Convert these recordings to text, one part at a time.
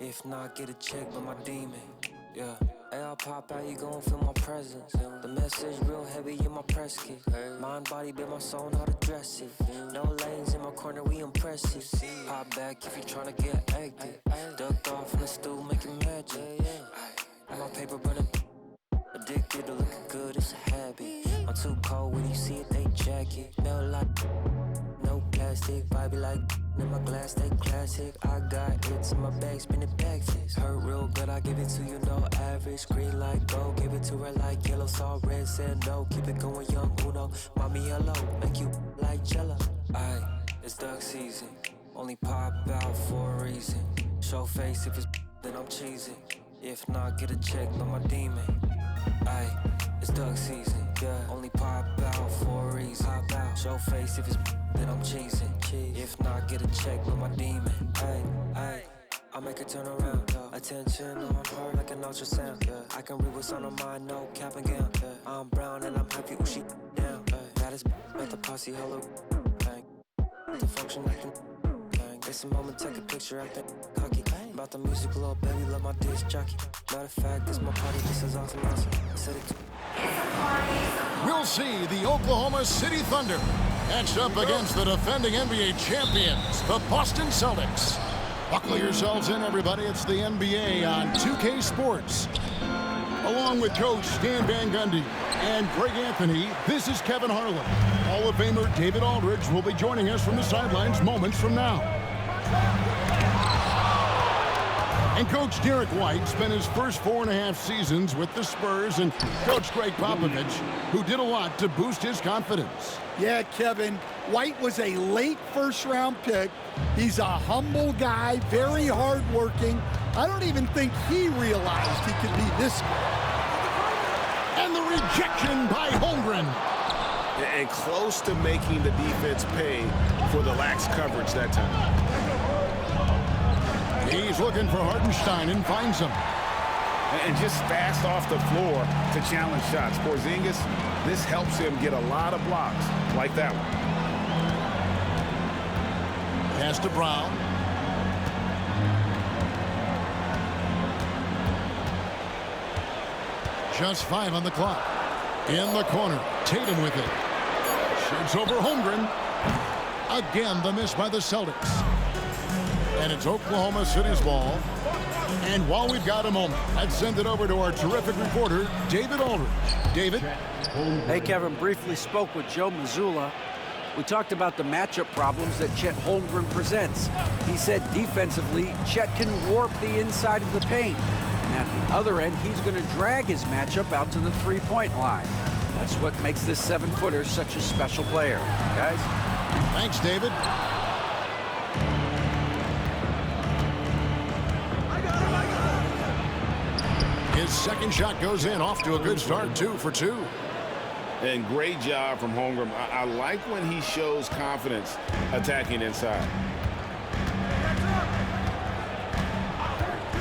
If not, get a check by my demon. Yeah. Hey, I'll pop out, you gon' feel my presence. The message real heavy in my press kit. Mind, body, build my soul, know how to dress it. No lanes in my corner, we impressive. Pop back if you tryna get active. Ducked off in the stool, making magic. My paper burning. Addicted to looking good, it's a habit. I'm too cold when you see it, they jacket. Melt like no plastic, vibey like in my glass, stay classic. I got hits in my bag, spinning backflips. Hurt real good, I give it to you, no average. Green like gold, give it to her like yellow. Saw red, said no, keep it going, young Uno. Mommy hello, make you like jello. Aye, it's duck season, only pop out for a reason. Show face if it's then I'm cheesing. If not, get a check by my demon. Aye, it's duck season, yeah. Only pop out for a reason. Pop out, show face if it's then I'm cheesing. If not, get a check with my demon. Aye, I make her turn around. Attention on her like an ultrasound. I can read what's on her mind, no cap and gown. I'm brown and I'm happy, she down. Baddest at the posse, hello. The function I can. It's a moment, take a picture, acting cocky. About the music, little baby, love my disc jockey. Matter of fact, this my party, this is awesome. I said it too. We'll see the Oklahoma City Thunder matched up against the defending NBA champions, the Boston Celtics. Buckle yourselves in, everybody. It's the NBA on 2K Sports. Along with Coach Stan Van Gundy and Greg Anthony, this is Kevin Harlan. Hall of Famer David Aldridge will be joining us from the sidelines moments from now. And Coach Derek White spent his first 4.5 seasons with the Spurs, and Coach Greg Popovich, who did a lot to boost his confidence. Yeah, Kevin, White was a late first-round pick. He's a humble guy, very hardworking. I don't even think he realized he could be this good. And the rejection by Holmgren. And close to making the defense pay for the lax coverage that time. He's looking for Hartenstein and finds him. And just fast off the floor to challenge shots. Porzingis, this helps him get a lot of blocks like that one. Pass to Brown. Just 5 on the clock. In the corner, Tatum with it. Shoots over Holmgren. Again, the miss by the Celtics. And it's Oklahoma City's ball. And while we've got a moment, let's send it over to our terrific reporter, David Aldridge. David? Hey, Kevin, briefly spoke with Joe Mazzulla. We talked about the matchup problems that Chet Holmgren presents. He said defensively, Chet can warp the inside of the paint. And at the other end, he's going to drag his matchup out to the three-point line. That's what makes this 7-footer such a special player. Guys? Thanks, David. His second shot goes in, off to a good start, 2 for 2. And great job from Holmgren. I like when he shows confidence attacking inside.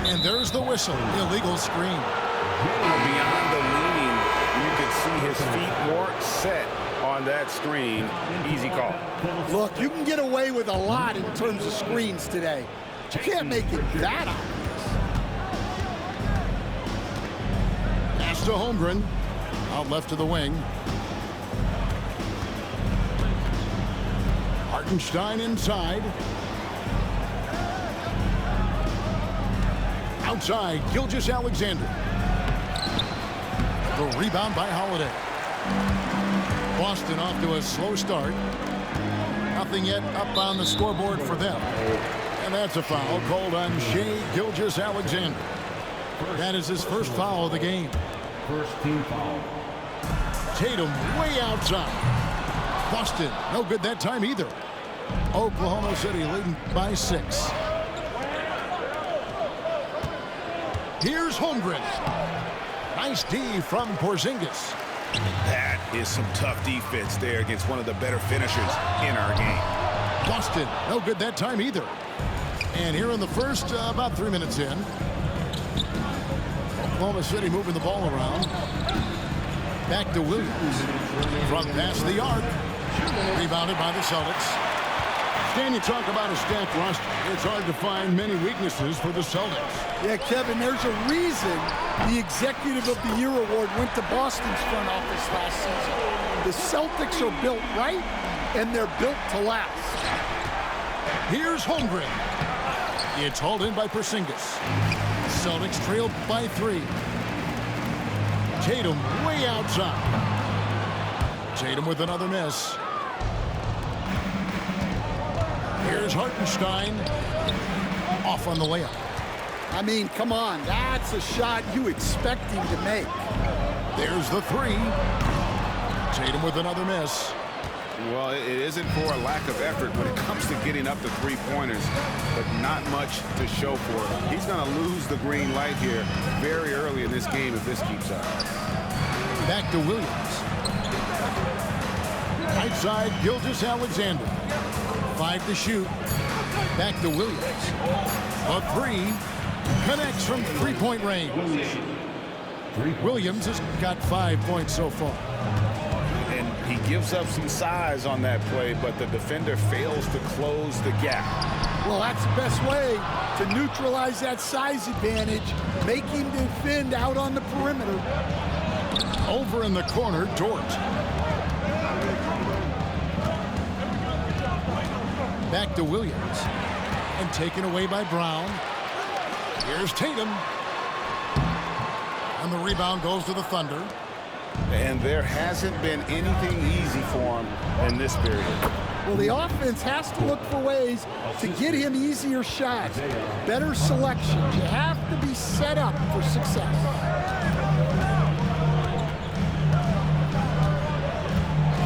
And there's the whistle, illegal screen. Beyond the leaning, you can see his feet more set on that screen. Easy call. Look, you can get away with a lot in terms of screens today. But you can't make it that obvious. Pass to Holmgren. Out left to the wing. Hartenstein inside. Outside, Gilgeous-Alexander. The rebound by Holiday. Boston off to a slow start. Nothing yet up on the scoreboard for them. And that's a foul called on Shai Gilgeous-Alexander. That is his first foul of the game. First team foul. Tatum way outside. Boston, no good that time either. Oklahoma City leading by 6. Here's Holmgren. Nice D from Porzingis. That is some tough defense there against one of the better finishers in our game. Boston, no good that time either. And here in the first, about 3 minutes in. Oklahoma City moving the ball around. Back to Williams. From past the arc. Rebounded by the Celtics. Stan, you talk about a stacked roster. It's hard to find many weaknesses for the Celtics. Yeah, Kevin, there's a reason the Executive of the Year award went to Boston's front office last season. The Celtics are built right, and they're built to last. Here's Holmgren. It's hauled in by Porzingis. Celtics trailed by 3. Tatum way outside. Tatum with another miss. Here's Hartenstein. Off on the layup. I mean, come on. That's a shot you expect him to make. There's the 3. Tatum with another miss. Well, it isn't for a lack of effort when it comes to getting up to three-pointers, but not much to show for it. He's going to lose the green light here very early in this game if this keeps up. Back to Williams. Right side, Gilgeous-Alexander. 5 to shoot. Back to Williams. A 3. Connects from three-point range. Williams has got 5 points so far. And he gives up some size on that play, but the defender fails to close the gap. Well, that's the best way to neutralize that size advantage. Make him defend out on the perimeter. Over in the corner, Dort. Back to Williams. And taken away by Brown. Here's Tatum. And the rebound goes to the Thunder. And there hasn't been anything easy for him in this period. Well, the offense has to look for ways to get him easier shots, better selections. You have to be set up for success.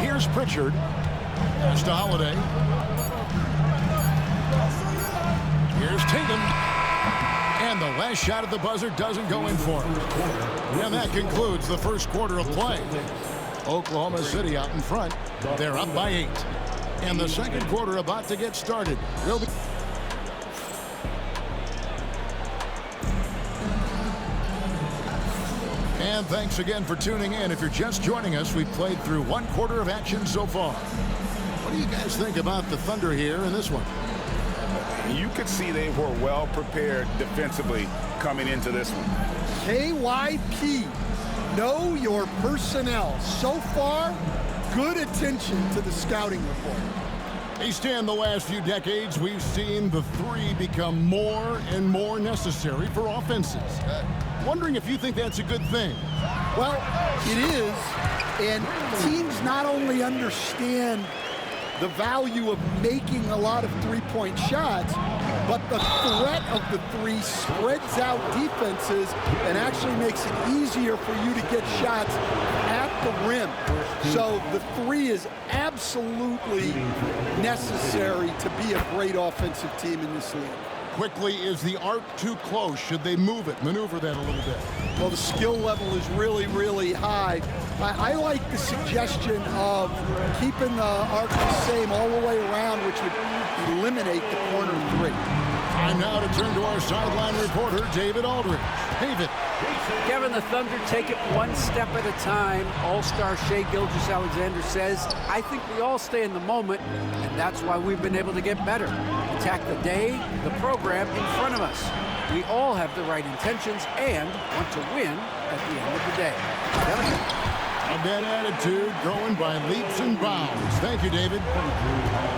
Here's Pritchard. Pass to Holiday. Here's Tatum. And the last shot at the buzzer doesn't go in for him. And that concludes the first quarter of play. Oklahoma City out in front. They're up by 8. And the second quarter about to get started. We'll be and thanks again for tuning in. If you're just joining us, we've played through 1 quarter of action so far. What do you guys think about the Thunder here in this one? You could see they were well prepared defensively coming into this one. KYP, know your personnel. So far, good attention to the scouting report. Hey, Stan, the last few decades, we've seen the 3 become more and more necessary for offenses. Wondering if you think that's a good thing. Well, it is, and teams not only understand the value of making a lot of three-point shots, but the threat of the 3 spreads out defenses and actually makes it easier for you to get shots at the rim. So the 3 is absolutely necessary to be a great offensive team in this league. Quickly, is the arc too close? Should they move it, maneuver that a little bit? Well, the skill level is really, really high. I like the suggestion of keeping the arc the same all the way around, which would eliminate the corner 3. Time now to turn to our sideline reporter, David Aldridge. David. Kevin, the Thunder take it 1 step at a time. All-star Shai Gilgeous-Alexander says, I think we all stay in the moment, and that's why we've been able to get better. Attack the day, the program in front of us. We all have the right intentions and want to win at the end of the day. Kevin? That attitude growing by leaps and bounds. Thank you, David.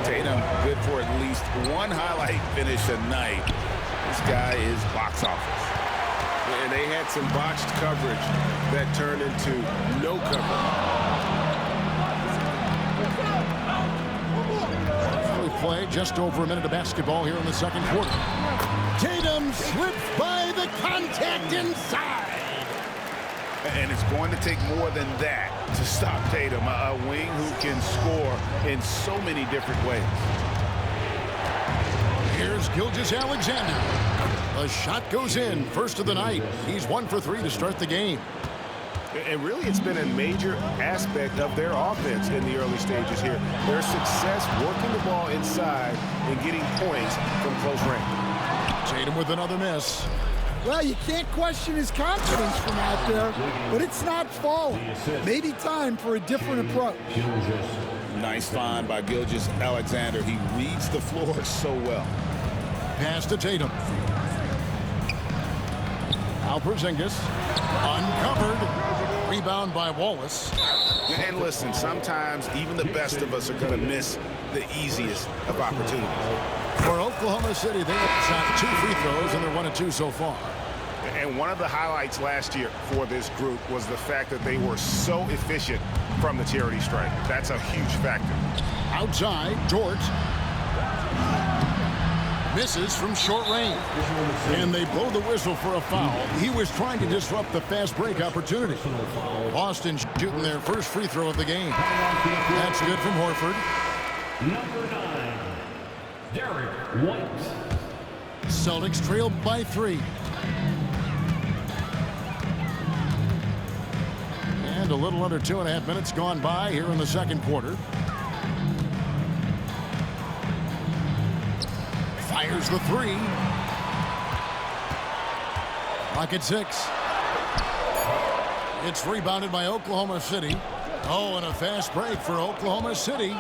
Tatum, good for at least 1 highlight finish a night. This guy is box office. And they had some botched coverage that turned into no coverage. We play just over a minute of basketball here in the second quarter. Tatum slips by the contact inside. And it's going to take more than that to stop Tatum, a wing who can score in so many different ways. Here's Gilgeous-Alexander. The shot goes in, first of the night. He's 1 for 3 to start the game. And really, it's been a major aspect of their offense in the early stages here. Their success working the ball inside and getting points from close range. Tatum with another miss. Well, you can't question his confidence from out there, but it's not falling. Maybe time for a different approach. Nice find by Gilgeous-Alexander. He reads the floor so well. Pass to Tatum. Now Porzingis. Uncovered. Rebound by Wallace. And listen, sometimes even the best of us are going to miss the easiest of opportunities. For Oklahoma City, they have shot 2 free throws, and they're 1 of 2 so far. And one of the highlights last year for this group was the fact that they were so efficient from the charity stripe. That's a huge factor. Outside, George. Misses from short range. And they blow the whistle for a foul. He was trying to disrupt the fast break opportunity. Boston shooting their first free throw of the game. That's good from Horford. Number 9, Derek White. Celtics trail by 3. And a little under 2.5 minutes gone by here in the second quarter. Fires the 3. Clock at 6. It's rebounded by Oklahoma City. Oh, and a fast break for Oklahoma City.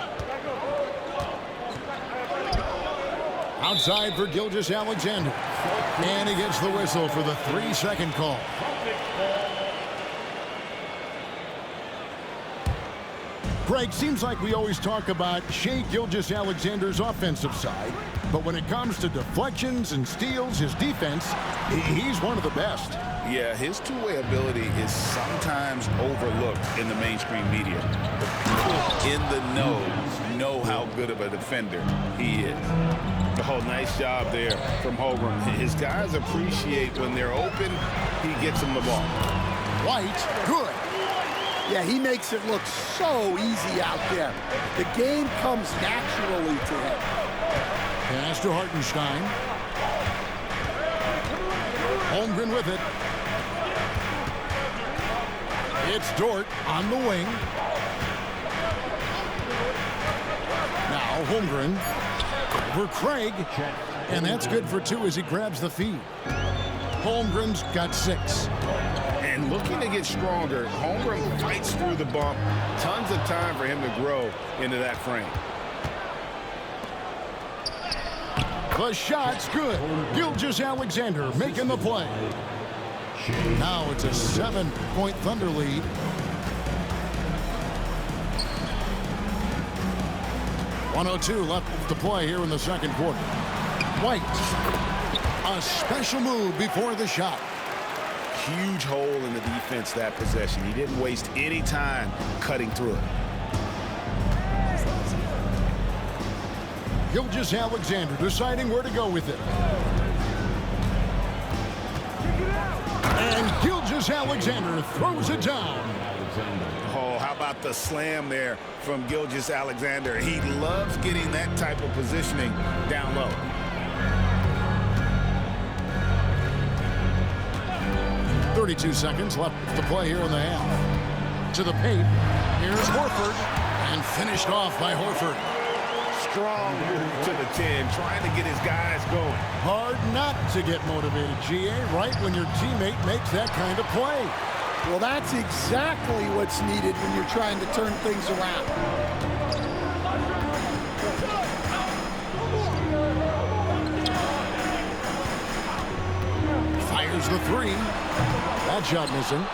Outside for Gilgeous-Alexander. And he gets the whistle for the 3-second call. Greg, seems like we always talk about Shai Gilgeous-Alexander's offensive side, but when it comes to deflections and steals, his defense, he's one of the best. Yeah, his two-way ability is sometimes overlooked in the mainstream media. The people in the know how good of a defender he is. Oh, nice job there from Holmgren. His guys appreciate when they're open, he gets them the ball. White, good. Yeah, he makes it look so easy out there. The game comes naturally to him. Pass to Hartenstein. Holmgren with it. It's Dort on the wing. Now Holmgren over Craig. And that's good for 2 as he grabs the feed. Holmgren's got 6. And looking to get stronger, Holmgren fights through the bump. Tons of time for him to grow into that frame. The shot's good. Gilgeous-Alexander making the play. Now it's a 7-point Thunder lead. .102 left to play here in the second quarter. White. A special move before the shot. Huge hole in the defense that possession. He didn't waste any time cutting through it. Gilgeous-Alexander deciding where to go with it. And Gilgeous-Alexander throws it down. Oh, how about the slam there from Gilgeous-Alexander? He loves getting that type of positioning down low. .32 seconds left to play here in the half. To the paint. Here's Horford. And finished off by Horford. Strong move to the 10, trying to get his guys going. Hard not to get motivated, GA, right when your teammate makes that kind of play. Well, that's exactly what's needed when you're trying to turn things around. Fires the 3. That shot missing.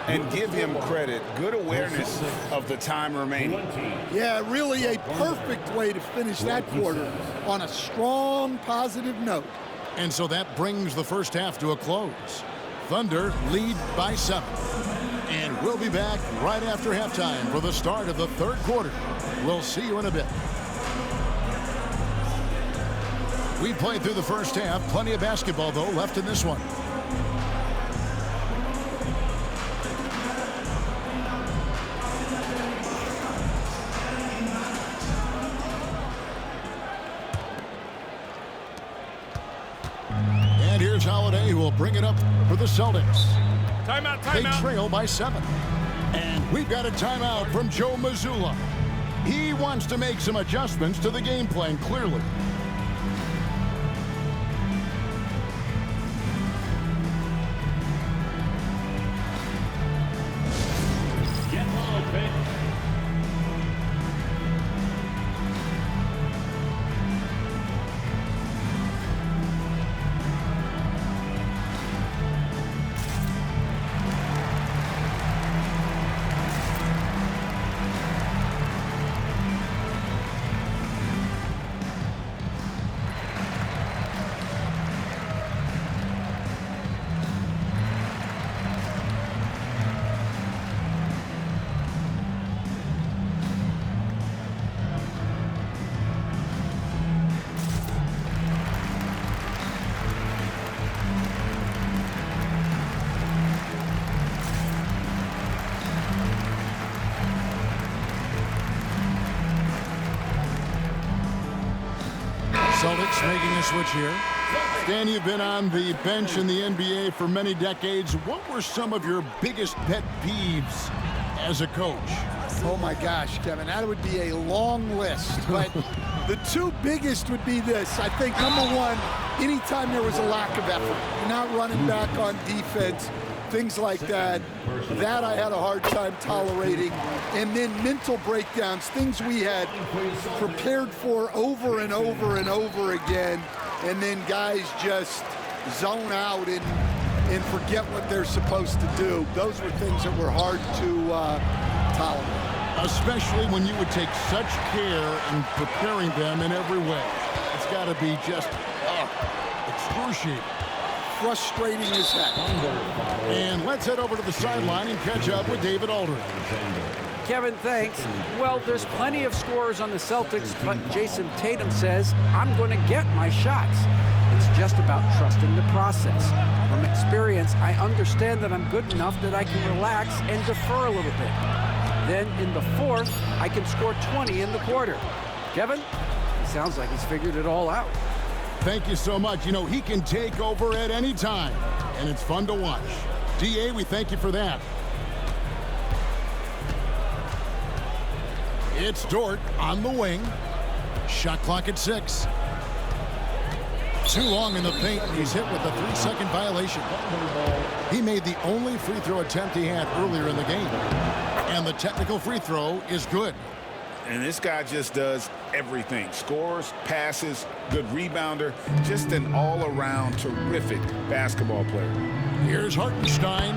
And give him credit. Good awareness of the time remaining. Yeah, really a perfect way to finish that quarter on a strong, positive note. And so that brings the first half to a close. Thunder lead by 7. And we'll be back right after halftime for the start of the third quarter. We'll see you in a bit. We played through the first half. Plenty of basketball, though, left in this one. And here's Holiday, who will bring it up for the Celtics. Timeout, They timeout. trail by 7. And we've got a timeout from Joe Mazzulla. He wants to make some adjustments to the game plan, clearly. Celtics making a switch here. Stan, you've been on the bench in the NBA for many decades. What were some of your biggest pet peeves as a coach? Oh my gosh, Kevin, that would be a long list. But the two biggest would be this. I think number one, anytime there was a lack of effort, you're not running back on defense, things like that. That I had a hard time tolerating. And then mental breakdowns, things we had prepared for over and over and over again. And then guys just zone out and forget what they're supposed to do. Those were things that were hard to tolerate. Especially when you would take such care in preparing them in every way. It's got to be just excruciating. Frustrating as heck. And let's head over to the sideline and catch up with David Aldridge. Kevin, thanks. Well, there's plenty of scorers on the Celtics, but Jason Tatum says, I'm going to get my shots. It's just about trusting the process. From experience, I understand that I'm good enough that I can relax and defer a little bit. Then in the fourth, I can score 20 in the quarter. Kevin, he sounds like he's figured it all out. Thank you so much. You know, he can take over at any time, and it's fun to watch. DA, we thank you for that. It's Dort on the wing. Shot clock at 6. Too long in the paint, and he's hit with a 3-second violation. He made the only free throw attempt he had earlier in the game. And the technical free throw is good. And this guy just does everything. Scores, passes, good rebounder, just an all-around terrific basketball player. Here's Hartenstein.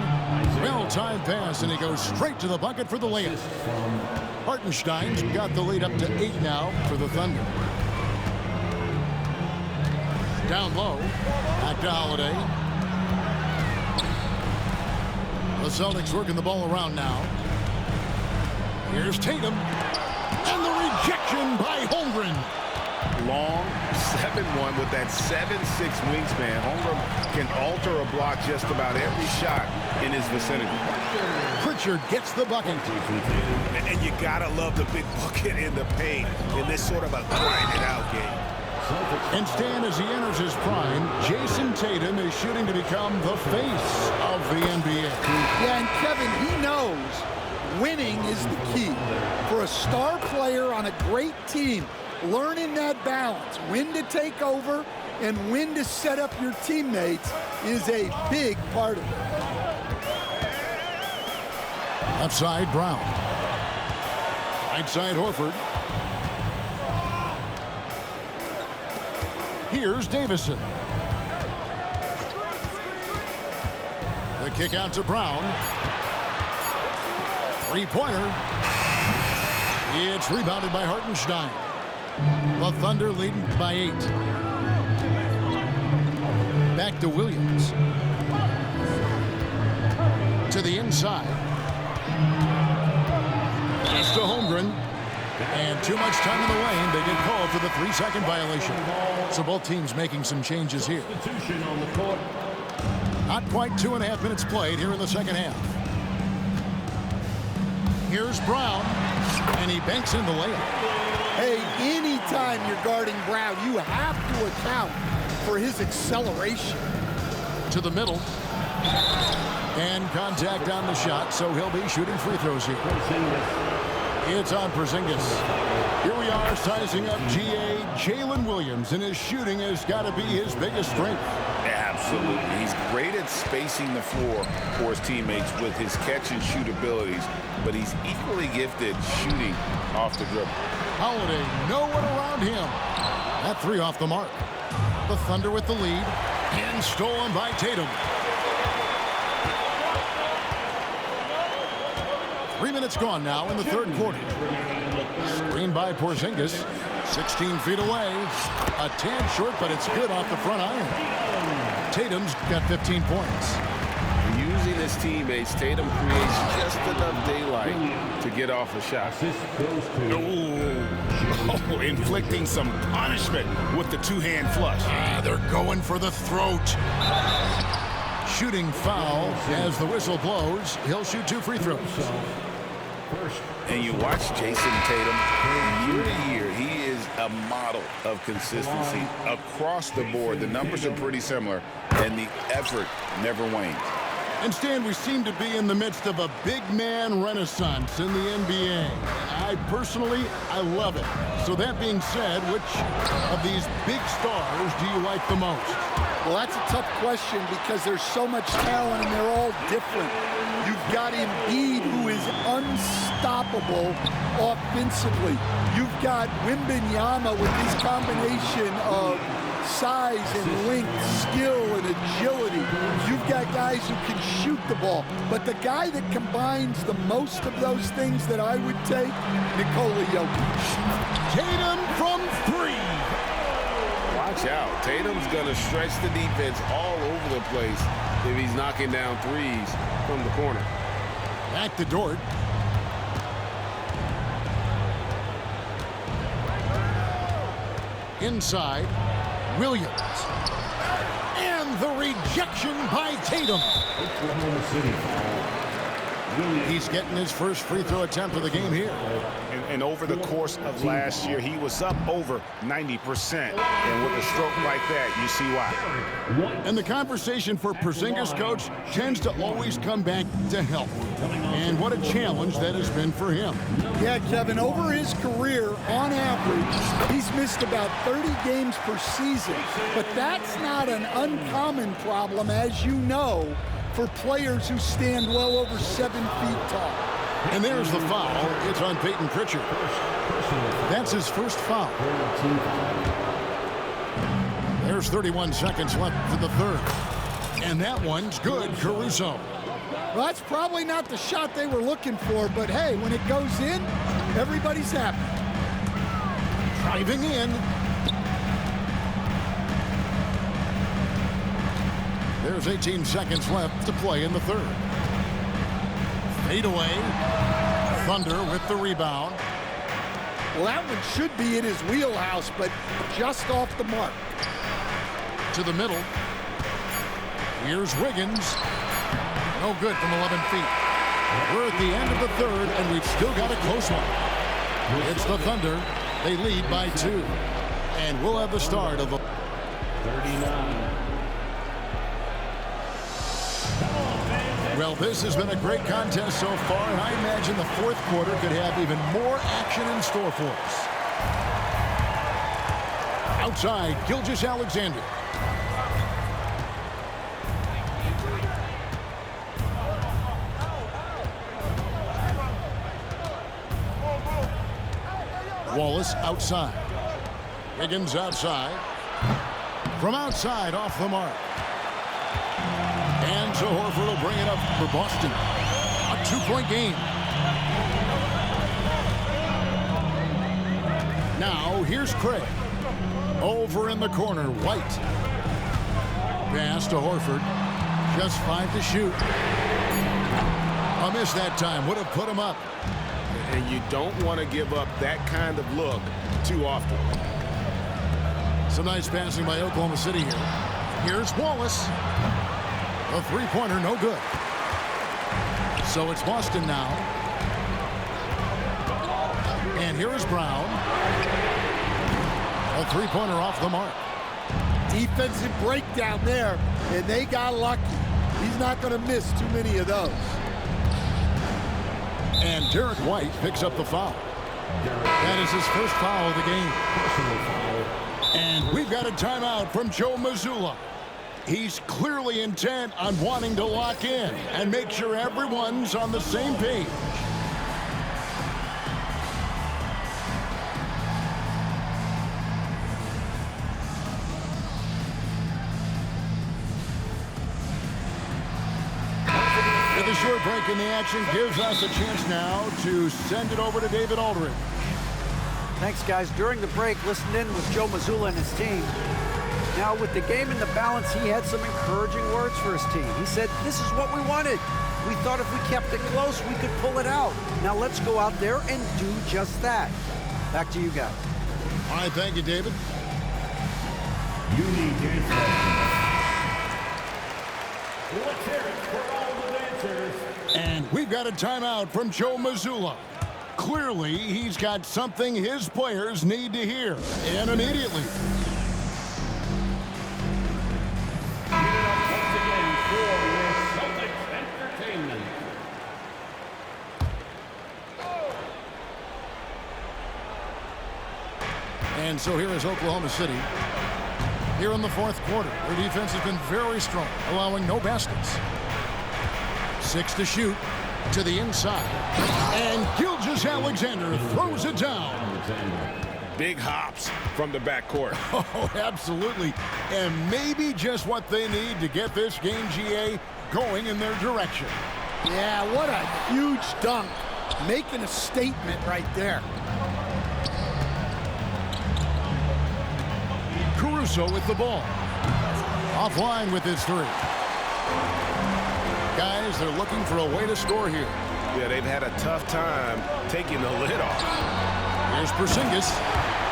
Well-timed pass, and he goes straight to the bucket for the layup. Hartenstein's got the lead up to 8 now for the Thunder. Down low, back to Holiday. The Celtics working the ball around now. Here's Tatum. And the rejection by Holmgren. Long 7-1 with that 7'6" wingspan. Holmgren can alter a block just about every shot in his vicinity. Pritchard gets the bucket. And you gotta love the big bucket in the paint in this sort of a grind-it-out game. And Stan, as he enters his prime, Jason Tatum is shooting to become the face of the NBA. Yeah, and Kevin, he knows winning is the key. For a star player on a great team, learning that balance, when to take over and when to set up your teammates is a big part of it. Left side, Brown. Right side, Horford. Here's Davison. The kick out to Brown. Three-pointer. It's rebounded by Hartenstein. The Thunder leading by 8. Back to Williams. To the inside. Just to Holmgren. And too much time in the lane. They get called for the 3-second violation. So both teams making some changes here. Not quite 2.5 minutes played here in the second half. Here's Brown. And he banks in the layup. Hey, anytime you're guarding Brown, you have to account for his acceleration. To the middle. And contact on the shot, so he'll be shooting free throws here. It's on Porzingis. Here we are sizing up GA. Jalen Williams, and his shooting has got to be his biggest strength. Absolutely. He's great at spacing the floor for his teammates with his catch-and-shoot abilities, but he's equally gifted shooting off the dribble. Holiday, no one around him. That 3 off the mark. The Thunder with the lead, and stolen by Tatum. 3 minutes gone now in the third quarter. Screen by Porzingis. 16 feet away. A tad short, but it's good off the front iron. Tatum's got 15 points. Using his teammates, Tatum creates just enough daylight to get off a shot. Oh, inflicting some punishment with the two-hand flush. They're going for the throat. Shooting foul as the whistle blows. He'll shoot 2 free throws. And you watch Jason Tatum year to year. He is a model of consistency across the board. The numbers are pretty similar, and the effort never wanes. And Stan, we seem to be in the midst of a big man renaissance in the NBA. I personally love it. So that being said, which of these big stars do you like the most? Well, that's a tough question because there's so much talent and they're all different. You've got Embiid, who is unstoppable offensively. You've got Wembanyama with his combination of size and length, skill and agility. You've got guys who can shoot the ball. But the guy that combines the most of those things that I would take, Nikola Jokic. Tatum from 3. Watch out. Tatum's going to stretch the defense all over the place if he's knocking down threes from the corner. Back to Dort. Inside, Williams. And the rejection by Tatum. Oklahoma City foul. He's getting his first free throw attempt of the game here. And over the course of last year, he was up over 90%. And with a stroke like that, you see why. And the conversation for Porzingis, coach, tends to always come back to health. And what a challenge that has been for him. Yeah, Kevin, over his career, on average, he's missed about 30 games per season. But that's not an uncommon problem, as you know, for players who stand well over 7 feet tall. And there's the foul. It's on Peyton Pritchard. That's his first foul. There's 31 seconds left for the third. And that one's good, Caruso. Well, that's probably not the shot they were looking for, but hey, when it goes in, everybody's happy. Driving in. There's 18 seconds left to play in the third. Fade away. Thunder with the rebound. Well, that one should be in his wheelhouse, but just off the mark. To the middle. Here's Wiggins. No good from 11 feet. We're at the end of the third, and we've still got a close one. It's the Thunder. They lead by 2. And we'll have the start of the 39. Well, this has been a great contest so far, and I imagine the fourth quarter could have even more action in store for us. Outside, Gilgeous-Alexander. Wallace outside. Wiggins outside. From outside, off the mark. And so Horford will bring it up for Boston. A 2-point game. Now, here's Craig. Over in the corner, White. Pass to Horford. Just 5 to shoot. A miss that time. Would have put him up. And you don't want to give up that kind of look too often. Some nice passing by Oklahoma City here. Here's Wallace. A three-pointer, no good. So it's Boston now. And here is Brown. A three-pointer off the mark. Defensive breakdown there, and they got lucky. He's not going to miss too many of those. And Derek White picks up the foul. That is his first foul of the game. And we've got a timeout from Joe Mazzulla. He's clearly intent on wanting to lock in and make sure everyone's on the same page. With a short break in the action gives us a chance now to send it over to David Aldridge. Thanks, guys. During the break, listened in with Joe Mazzulla and his team. Now, with the game in the balance, he had some encouraging words for his team. He said, this is what we wanted. We thought if we kept it close, we could pull it out. Now let's go out there and do just that. Back to you guys. All right, thank you, David. Unique answer. Let's hear it for all the dancers. And we've got a timeout from Joe Mazzulla. Clearly, he's got something his players need to hear, and immediately. Once again for your Celtics Entertainment. And so here is Oklahoma City. Here in the fourth quarter, their defense has been very strong, allowing no baskets. 6 to shoot to the inside. And Gilgeous-Alexander throws it down. Big hops from the backcourt. Oh, absolutely. And maybe just what they need to get this game, GA, going in their direction. Yeah, what a huge dunk. Making a statement right there. Caruso with the ball. Offline with his three. Guys, they're looking for a way to score here. Yeah, they've had a tough time taking the lid off. Here's Porzingis.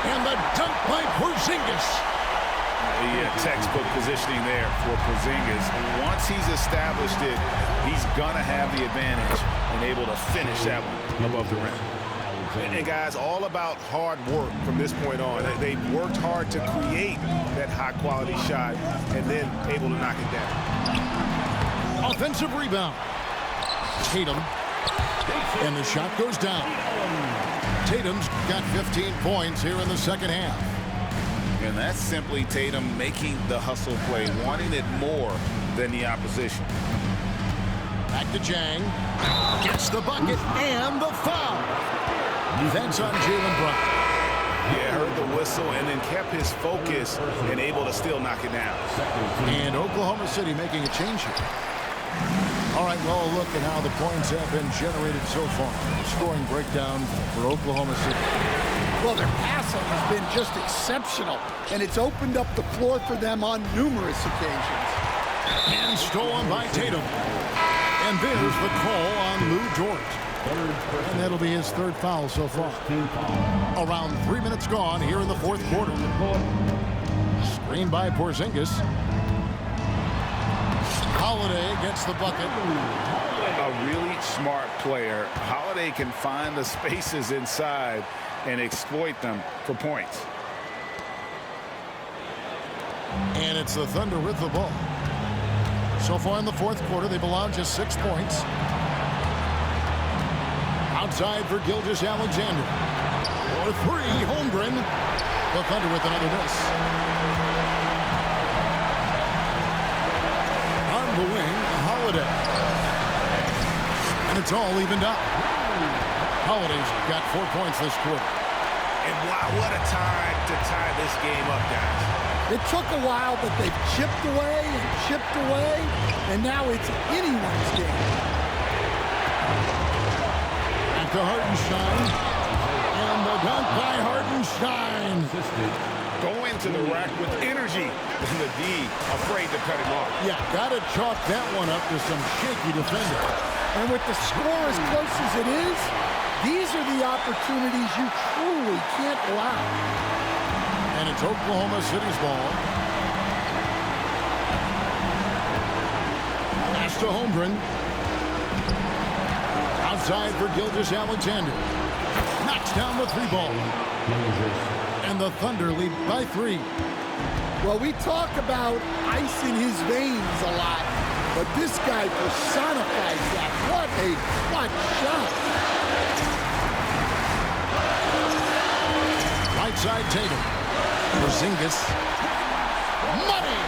And the dunk by Porzingis. Yeah, textbook positioning there for Porzingis. Once he's established it, he's going to have the advantage and able to finish that one above the rim. And guys, all about hard work from this point on. They've worked hard to create that high-quality shot and then able to knock it down. Offensive rebound. Tatum. And the shot goes down. Tatum's got 15 points here in the second half. And that's simply Tatum making the hustle play, wanting it more than the opposition. Back to Jang. Gets the bucket and the foul. That's on Jaylen Brown. Yeah, heard the whistle and then kept his focus and able to still knock it down. And Oklahoma City making a change here. All right, well, look at how the points have been generated so far. Scoring breakdown for Oklahoma City. Well, their passing has been just exceptional, and it's opened up the floor for them on numerous occasions. And stolen by Tatum. And there's the call on Lou Dort. And that'll be his third foul so far. Around 3 minutes gone here in the fourth quarter. Screen by Porzingis. Holiday gets the bucket. A really smart player. Holiday can find the spaces inside and exploit them for points. And it's the Thunder with the ball. So far in the fourth quarter, they've allowed just 6 points. Outside for Gilgeous-Alexander. For three, Holmgren. The Thunder with another miss. On the wing, Holiday. And it's all evened up. Holiday's got 4 points this quarter. And wow, what a time to tie this game up, guys. It took a while, but they've chipped away, and now it's anyone's game. Back to Hartenstein. And the dunk by Hartenstein. Go into the rack with energy. And the D afraid to cut him off. Yeah, got to chalk that one up to some shaky defending. And with the score as close as it is, these are the opportunities you truly can't allow. And it's Oklahoma City's ball. Pass to Holmgren. Outside for Gilgeous-Alexander. Knocks down the 3-ball. And the Thunder lead by 3. Well, we talk about ice in his veins a lot, but this guy personifies that. What a clutch shot. Right side Tatum. Porzingis. Money!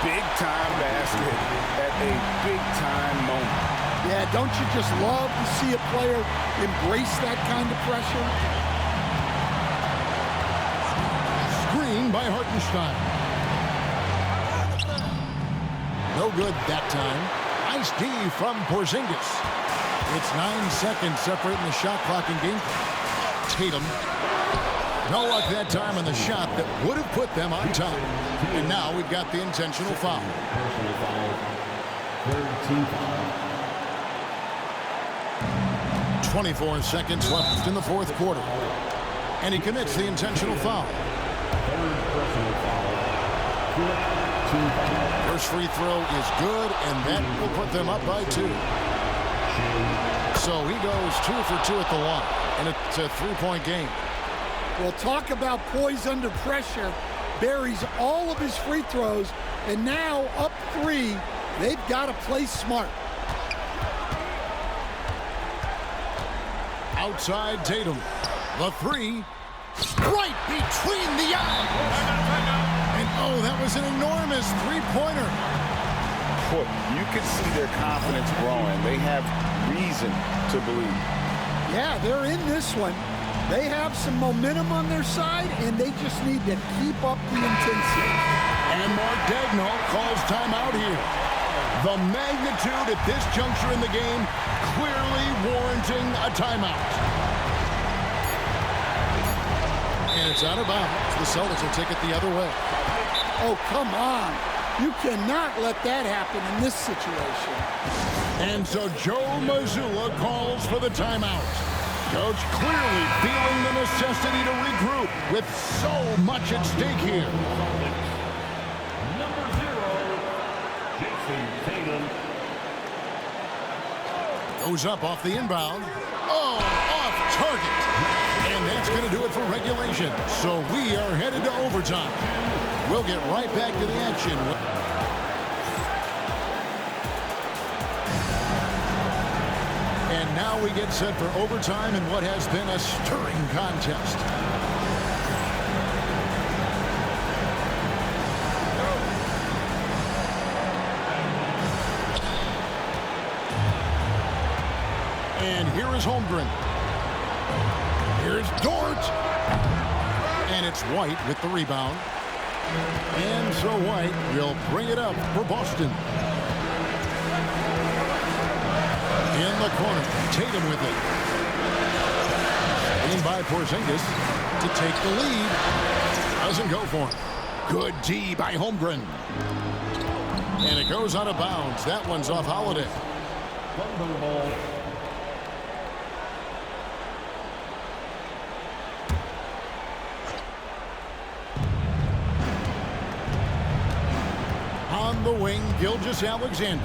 Big-time basket at a big-time moment. Yeah, don't you just love to see a player embrace that kind of pressure? Screen by Hartenstein. No good that time. Nice D from Porzingis. It's 9 seconds separating the shot clock and game clock. Tatum. No luck that time on the shot that would have put them on top. And now we've got the intentional foul. Personal foul. Third team foul. 24 seconds left in the fourth quarter. And he commits the intentional foul. Third personal foul. Fifth team foul. First free throw is good, and that will put them up by 2. So he goes 2 for 2 at the line, and it's a 3-point game. Well, talk about poise under pressure. Buries all of his free throws, and now up 3, they've got to play smart. Outside Tatum. The 3. Right between the eyes. And oh, that was an enormous 3-pointer. Boy, you can see their confidence growing. They have reason to believe. Yeah, they're in this one. They have some momentum on their side, and they just need to keep up the intensity. And Mark Daigneault calls timeout here. The magnitude at this juncture in the game clearly warranting a timeout. And it's out of bounds. The Celtics will take it the other way. Oh, come on. You cannot let that happen in this situation. And so Joe Mazzulla calls for the timeout. Coach clearly feeling the necessity to regroup with so much at stake here. Number 0, Jason Tatum. Goes up off the inbound. Oh, off target. And that's going to do it for regulation. So we are headed to overtime. We'll get right back to the action. And now we get set for overtime in what has been a stirring contest. And here is Holmgren. Here's Dort. And it's White with the rebound. And so White will bring it up for Boston. In the corner, Tatum with it. In by Porzingis to take the lead. Doesn't go for him. Good D by Holmgren. And it goes out of bounds. That one's off Holiday. Thunder ball. On the wing, Gilgeous-Alexander.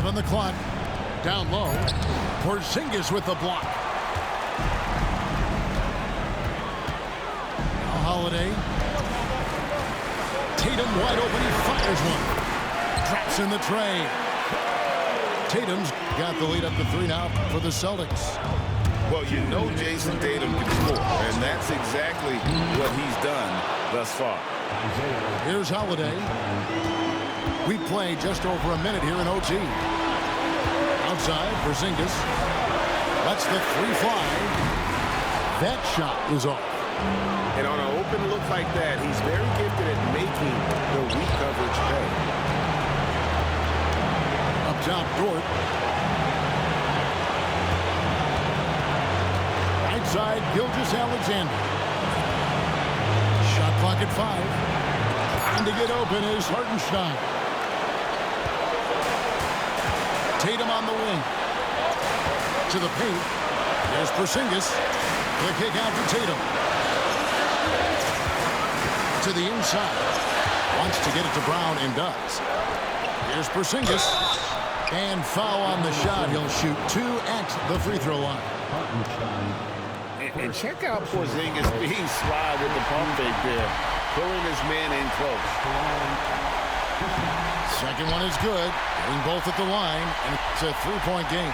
On the clock. Down low. Porzingis with the block. Now Holiday. Tatum wide open. He fires one. Drops in the tray. Tatum's got the lead up to 3 now for the Celtics. Well, you know Jason Tatum can score, and that's exactly what he's done thus far. Here's Holiday. We play just over a minute here in OT. Outside, Porzingis. That's the 3 fly. That shot is off. And on an open look like that, he's very gifted at making the weak coverage pay. Up top, Dort. Right side, Gilgeous-Alexander. Shot clock at 5. And to get open is Hartenstein. Tatum on the wing. To the paint. There's Porzingis. The kick out to Tatum. To the inside. Wants to get it to Brown and does. Here's Porzingis. And foul on the shot. He'll shoot 2 at the free throw line. And check out Porzingis being sly with the pump fake there. Pulling his man in close. Second one is good. Getting both at the line, and it's a 3-point game.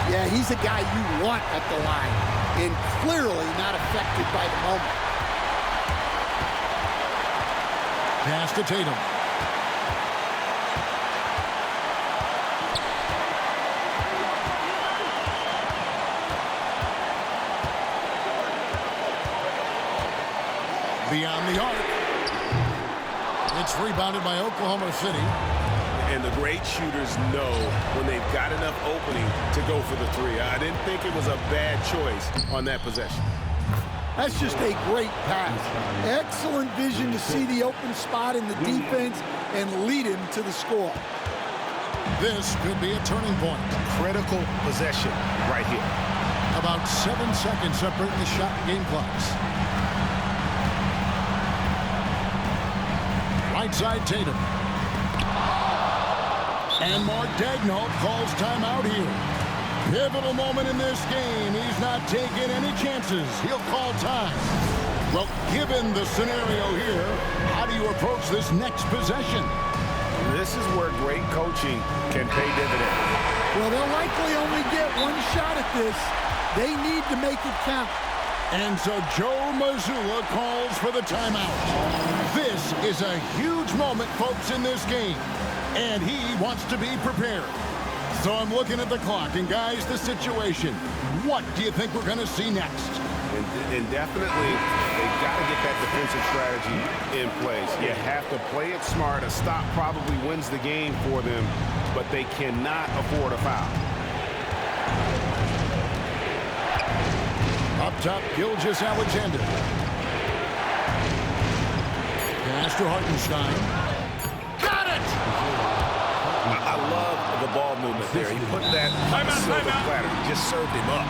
Yeah, he's a guy you want at the line, and clearly not affected by the moment. Pass to Tatum. Beyond the arc. It's rebounded by Oklahoma City. And the great shooters know when they've got enough opening to go for the 3. I didn't think it was a bad choice on that possession. That's just a great pass. Excellent vision to see the open spot in the defense and lead him to the score. This could be a turning point. Critical possession right here. About 7 seconds separating the shot game clocks. right side Tatum. And Mark Daigneault calls timeout here. Pivotal moment in this game. He's not taking any chances. He'll call time. Well, given the scenario here, how do you approach this next possession? This is where great coaching can pay dividends. Well, they'll likely only get one shot at this. They need to make it count. And so Joe Mazzulla calls for the timeout. This is a huge moment, folks, in this game. And he wants to be prepared. So I'm looking at the clock, and guys, the situation. What do you think we're going to see next? And definitely, they've got to get that defensive strategy in place. You have to play it smart. A stop probably wins the game for them, but they cannot afford a foul. Up top, Gilgeous-Alexander. Pass to Hartenstein. Got it! I love the ball movement there. He put that on the silver platter. He just served him up.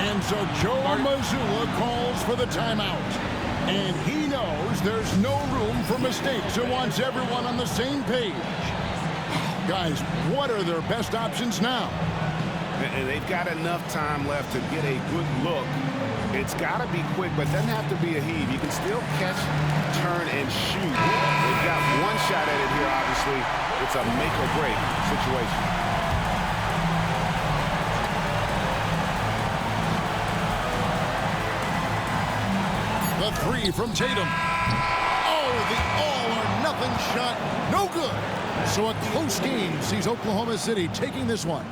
And so Joe Mazzulla calls for the timeout. And he knows there's no room for mistakes and wants everyone on the same page. Guys, what are their best options now? And they've got enough time left to get a good look. It's got to be quick, but it doesn't have to be a heave. You can still catch, turn, and shoot. They've got one shot at it here, obviously. It's a make-or-break situation. The three from Tatum. Oh, the all-or-nothing shot. No good. So a close game sees Oklahoma City taking this one.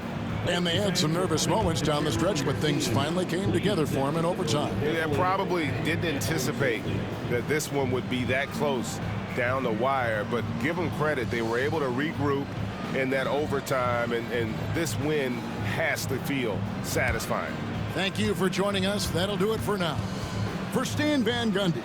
And they had some nervous moments down the stretch, but things finally came together for them in overtime. They probably didn't anticipate that this one would be that close down the wire, but give them credit. They were able to regroup in that overtime, and this win has to feel satisfying. Thank you for joining us. That'll do it for now. For Stan Van Gundy,